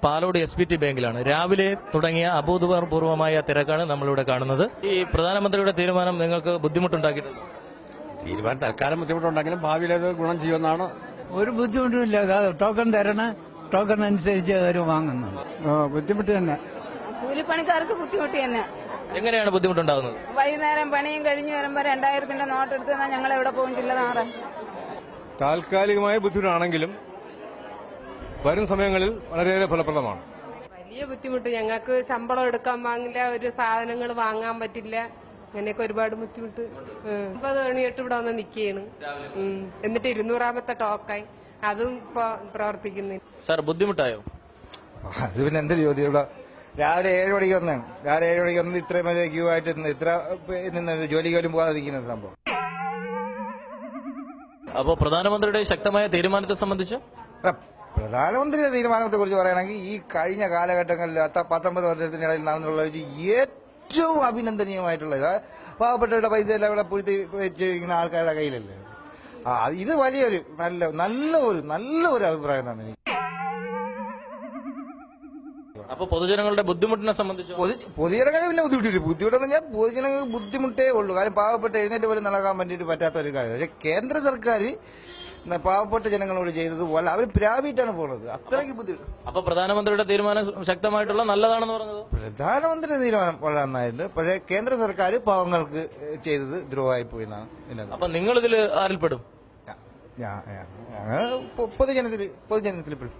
Palode SBT ബാങ്കിലാണ് രാവിലെ തുടങ്ങിയ അഭൂതപൂർവമായ തിരക്കാണ് നമ്മളിവിടെ കാണുന്നത്. ഈ പ്രധാനമന്ത്രിയുടെ തീരുമാനം നിങ്ങൾക്ക് ബുദ്ധിമുട്ടുണ്ടാക്കിയിട്ടുണ്ട്? തീരുമാനം തൽക്കാലം ബുദ്ധിമുട്ടുണ്ടെങ്കിലും ഭാവിയിൽ അത് ഗുണം ചെയ്യുമെന്നാണ്. ഒരു ബുദ്ധിമുട്ടുമില്ല. ടോക്കൺ തരണം, ടോക്കൺ അനുസരിച്ച് അവർ വാങ്ങുന്നു. ബുദ്ധിമുട്ട് തന്നെ, കൂലിപ്പണിക്കാർക്ക് ബുദ്ധിമുട്ട് തന്നെ. എങ്ങനെയാണ് ബുദ്ധിമുട്ടുണ്ടാകുന്നത്? വൈകുന്നേരം പണിയും കഴിഞ്ഞ് വരുമ്പോ 2000-ന്റെ നോട്ട് എടുത്ത് തന്നാൽ ഞങ്ങൾ എവിടെ പോകും? ചില്ലറ മാറാൻ താൽക്കാലികമായ ബുദ്ധിമുട്ടാണെങ്കിലും വരും സമയങ്ങളിൽ വളരെയേറെ ഫലപ്രദമാണ്. വലിയ ബുദ്ധിമുട്ട്. ഞങ്ങൾക്ക് ശമ്പളം എടുക്കാൻ വാങ്ങില്ല, ഒരു സാധനങ്ങൾ വാങ്ങാൻ പറ്റില്ല, അങ്ങനെയൊക്കെ ഒരുപാട് ബുദ്ധിമുട്ട്. 9 മണിയായിട്ട് ഇവിടെ വന്ന് നിൽക്കുകയാണ്. എന്നിട്ട് 200-ാമത്തെ ടോക്കായി, അതും ഇപ്പൊ പ്രവർത്തിക്കുന്നില്ല. സാർ ബുദ്ധിമുട്ടായോ? അത് പിന്നെ എന്തൊരു ചോദ്യം. ഇവിടെ രാവിലെ 7 മണിക്ക് വന്നാണ്. രാവിലെ 7 മണിക്ക് വന്ന് ഇത്രയും വരെ ക്യൂ ആയിട്ട് ഇത്ര ജോലിക്ക് പോലും പോകാതിരിക്കുന്ന സംഭവം. അപ്പോൾ പ്രധാനമന്ത്രിയുടെ ശക്തമായ തീരുമാനത്തെ സംബന്ധിച്ച് പ്രധാനമന്ത്രിയുടെ തീരുമാനത്തെ കുറിച്ച് പറയുകയാണെങ്കിൽ ഈ കഴിഞ്ഞ കാലഘട്ടങ്ങളിൽ 19 വർഷത്തിനിടയിൽ നടന്നുള്ള ഏറ്റവും അഭിനന്ദനീയമായിട്ടുള്ളത് പാവപ്പെട്ടവരുടെ പൈസ എല്ലാം ഇവിടെ പൂഴ്ത്തി വെച്ചിരിക്കുന്ന ആൾക്കാരുടെ കയ്യിലല്ലേ. ഇത് വലിയൊരു നല്ല ഒരു അഭിപ്രായമാണ് എനിക്ക്. അപ്പൊ പൊതുജനങ്ങളുടെ ബുദ്ധിമുട്ടിനെ സംബന്ധിച്ച് പൊതുജനങ്ങൾക്ക് പിന്നെ ബുദ്ധിമുട്ടെന്ന് പറഞ്ഞാൽ പൊതുജനങ്ങൾക്ക് ബുദ്ധിമുട്ടേ ഉള്ളൂ. കാര്യം പാവപ്പെട്ട എഴുന്നേറ്റ് പോലും നടക്കാൻ വേണ്ടിയിട്ട് പറ്റാത്ത ഒരു കാര്യം. പക്ഷേ കേന്ദ്ര സർക്കാർ പാവപ്പെട്ട ജനങ്ങളോട് ചെയ്തത് പോലെ അവർ പ്രാപിച്ചാണ് പോകുന്നത്. അത്രയ്ക്ക് ബുദ്ധിമുട്ട്. അപ്പൊ പ്രധാനമന്ത്രിയുടെ തീരുമാനം ശക്തമായിട്ടുള്ള നല്ലതാണെന്ന് പറഞ്ഞത്? പ്രധാനമന്ത്രിയുടെ തീരുമാനം വളരെ നന്നായിട്ടുണ്ട്. പക്ഷേ കേന്ദ്ര സർക്കാർ പാവങ്ങൾക്ക് ചെയ്തത് ദ്രോഹമായി പോയി എന്നാണ്. അപ്പൊ നിങ്ങൾ ഇതിൽ ആരിൽപ്പെടും? പൊതുജനത്തിൽ പെടും.